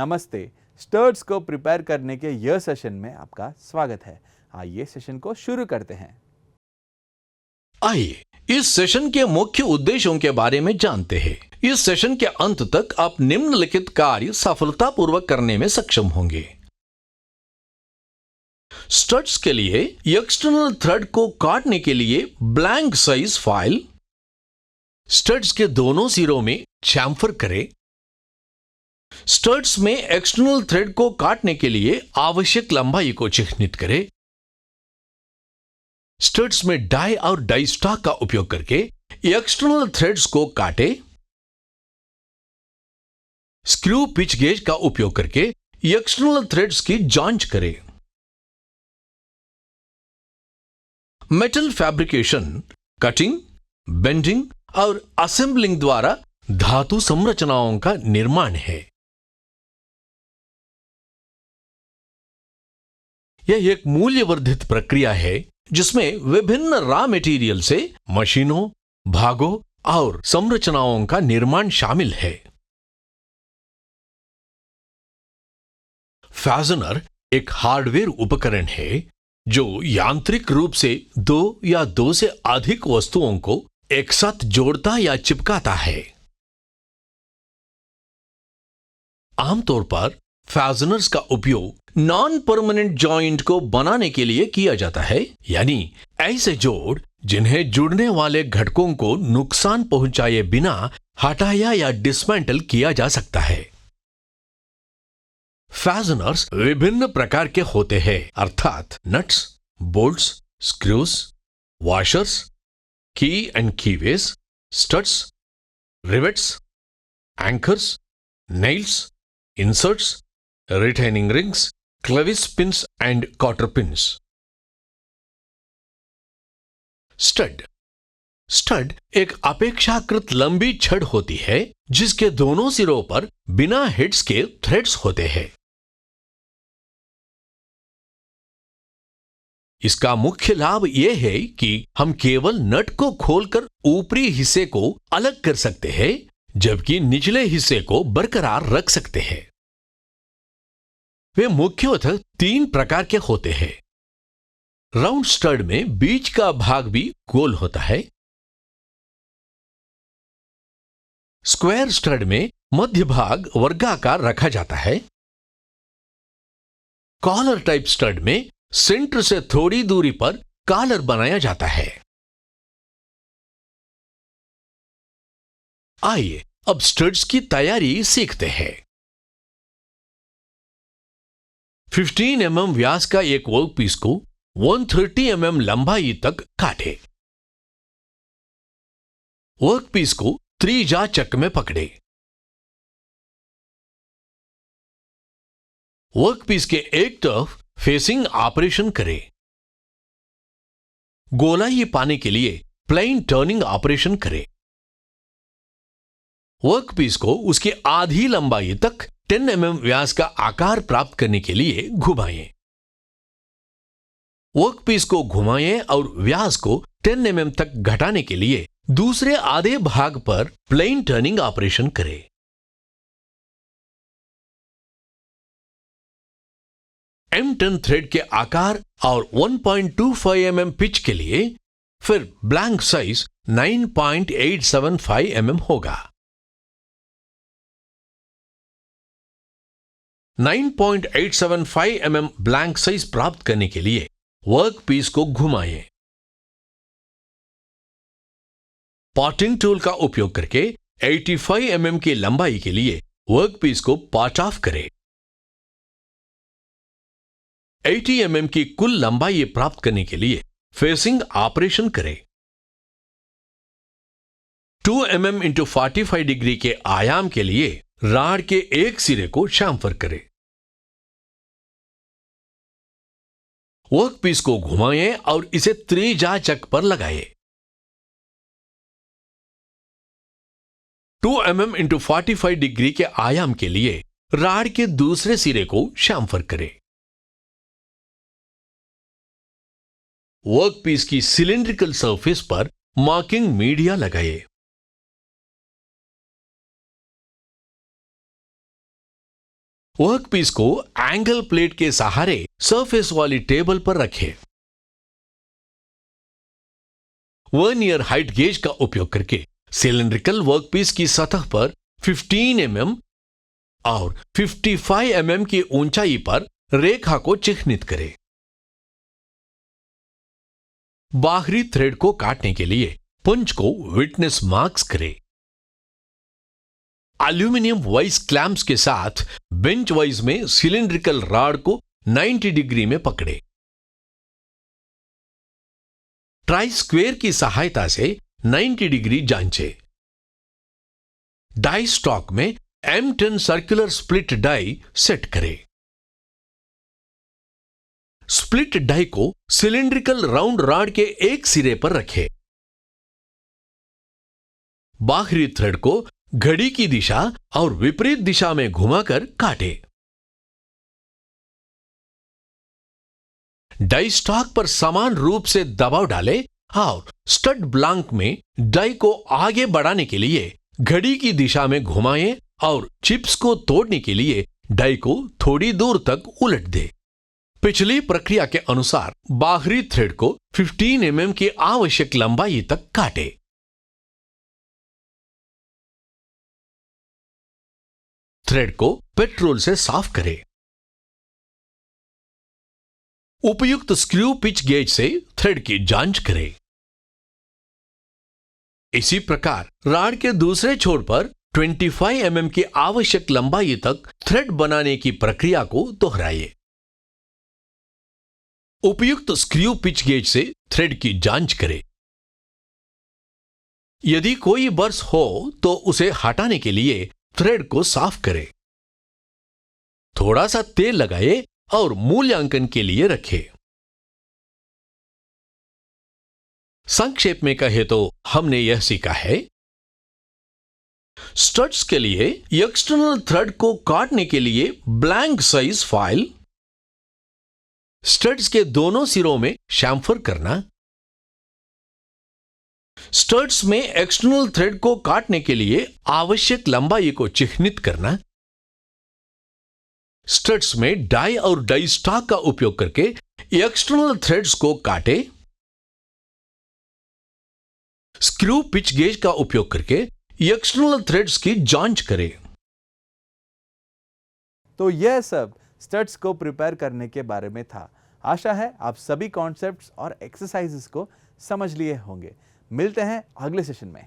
नमस्ते। स्टड्स को प्रिपेयर करने के यह सेशन में आपका स्वागत है। आइए सेशन को शुरू करते हैं। आइए इस सेशन के मुख्य उद्देश्यों के बारे में जानते हैं। इस सेशन के अंत तक आप निम्नलिखित कार्य सफलतापूर्वक करने में सक्षम होंगे। स्टड्स के लिए एक्सटर्नल थ्रेड को काटने के लिए ब्लैंक साइज फाइल, स्टड्स के दोनों सिरों में चैम्फर करें। स्टड्स में एक्सटर्नल थ्रेड को काटने के लिए आवश्यक लंबाई को चिह्नित करें। स्टड्स में डाई और डाई स्टॉक का उपयोग करके एक्सटर्नल थ्रेड्स को काटे। स्क्रू पिच गेज का उपयोग करके एक्सटर्नल थ्रेड्स की जांच करें। मेटल फैब्रिकेशन, कटिंग, बेंडिंग और असेंबलिंग द्वारा धातु संरचनाओं का निर्माण है। यह एक मूल्यवर्धित प्रक्रिया है जिसमें विभिन्न रॉ मटेरियल से मशीनों, भागों और संरचनाओं का निर्माण शामिल है। फैजनर एक हार्डवेयर उपकरण है जो यांत्रिक रूप से दो या दो से अधिक वस्तुओं को एक साथ जोड़ता या चिपकाता है। आमतौर पर फैजनर्स का उपयोग नॉन परमानेंट जॉइंट को बनाने के लिए किया जाता है, यानी ऐसे जोड़ जिन्हें जुड़ने वाले घटकों को नुकसान पहुंचाए बिना हटाया या डिसमेंटल किया जा सकता है। फैजनर्स विभिन्न प्रकार के होते हैं, अर्थात nuts, bolts, screws, washers, keys and keyways, studs, rivets, anchors, nails, inserts, retaining rings, clevis pins and cotter pins. Stud एक अपेक्षाकृत लंबी छड़ होती है जिसके दोनों सिरों पर बिना हेड्स के थ्रेड्स होते हैं। इसका मुख्य लाभ यह है कि हम केवल नट को खोलकर ऊपरी हिस्से को अलग कर सकते हैं, जबकि निचले हिस्से को बरकरार रख सकते हैं। वे मुख्यतः तीन प्रकार के होते हैं। राउंड स्टड में बीच का भाग भी गोल होता है। स्क्वायर स्टड में मध्य भाग वर्गाकार रखा जाता है। कॉलर टाइप स्टड में सेंटर से थोड़ी दूरी पर कॉलर बनाया जाता है। आइए अब स्टड्स की तैयारी सीखते हैं। 15 mm व्यास का एक वर्कपीस को 130 mm लंबाई तक काटे। वर्कपीस को त्रिज्या चक में पकड़े। वर्कपीस के एक तरफ फेसिंग ऑपरेशन करें। गोलाई पाने के लिए प्लेन टर्निंग ऑपरेशन करें। वर्कपीस को उसकी आधी लंबाई तक 10 mm व्यास का आकार प्राप्त करने के लिए घुमाएं। वर्कपीस को घुमाएं और व्यास को 10 mm तक घटाने के लिए दूसरे आधे भाग पर प्लेन टर्निंग ऑपरेशन करें। M10 थ्रेड के आकार और 1.25 mm पिच के लिए फिर ब्लैंक साइज 9.875 mm होगा। 9.875 mm ब्लैंक साइज प्राप्त करने के लिए वर्कपीस को घुमाएं। पॉटिंग टूल का उपयोग करके 85 mm की लंबाई के लिए वर्कपीस को पॉट ऑफ करें। 80 mm की कुल लंबाई प्राप्त करने के लिए फेसिंग ऑपरेशन करें। 2 mm × 45 डिग्री के आयाम के लिए राड के एक सिरे को शामफर करें। वर्कपीस को घुमाएं और इसे त्रिज्या चक पर लगाएं। 2 mm × 45 डिग्री के आयाम के लिए राड के दूसरे सिरे को शामफर करें। वर्कपीस की सिलिंड्रिकल सरफेस पर मार्किंग मीडिया लगाएं। वर्कपीस को एंगल प्लेट के सहारे सरफेस वाली टेबल पर रखें। वर्नियर हाइट गेज का उपयोग करके सिलिंड्रिकल वर्कपीस की सतह पर 15 mm और 55 mm की ऊंचाई पर रेखा को चिह्नित करें। बाहरी थ्रेड को काटने के लिए पंच को विटनेस मार्क्स करें। एल्यूमिनियम वाइज क्लैंप्स के साथ बेंच वाइज में सिलिंड्रिकल रॉड को 90 डिग्री में पकड़े। ट्राई स्क्वेयर की सहायता से 90 डिग्री जांचे। डाई स्टॉक में M10 circular split die set करें। स्प्लिट डाई को सिलिंड्रिकल राउंड रॉड के एक सिरे पर रखें। बाहरी थ्रेड को घड़ी की दिशा और विपरीत दिशा में घुमाकर काटें। डाई स्टॉक पर समान रूप से दबाव डालें और स्टड ब्लॉक में डाई को आगे बढ़ाने के लिए घड़ी की दिशा में घुमाएं और चिप्स को तोड़ने के लिए डाई को थोड़ी दूर तक उलट दें। पिछली प्रक्रिया के अनुसार बाहरी थ्रेड को 15 mm की आवश्यक लंबाई तक काटें। थ्रेड को पेट्रोल से साफ करें। उपयुक्त स्क्रू पिच गेज से थ्रेड की जांच करें। इसी प्रकार रॉड के दूसरे छोर पर 25 mm की आवश्यक लंबाई तक थ्रेड बनाने की प्रक्रिया को दोहराइए। उपयुक्त स्क्रू पिच गेज से थ्रेड की जांच करें। यदि कोई बर्स हो तो उसे हटाने के लिए थ्रेड को साफ करें। थोड़ा सा तेल लगाए और मूल्यांकन के लिए रखें। संक्षेप में कहे तो हमने यह सीखा है, स्टड्स के लिए एक्सटर्नल थ्रेड को काटने के लिए ब्लैंक साइज फाइल, स्टड्स के दोनों सिरों में शैम्फर करना, स्टड्स में एक्सटर्नल थ्रेड को काटने के लिए आवश्यक लंबाई को चिह्नित करना, स्टड्स में डाई और डाई स्टॉक का उपयोग करके एक्सटर्नल थ्रेड्स को काटे, स्क्रू पिच गेज का उपयोग करके एक्सटर्नल थ्रेड्स की जांच करें। तो यह सब स्टड्स को प्रिपेयर करने के बारे में था। आशा है आप सभी कॉन्सेप्ट्स और एक्सरसाइजेस को समझ लिए होंगे। मिलते हैं अगले सेशन में।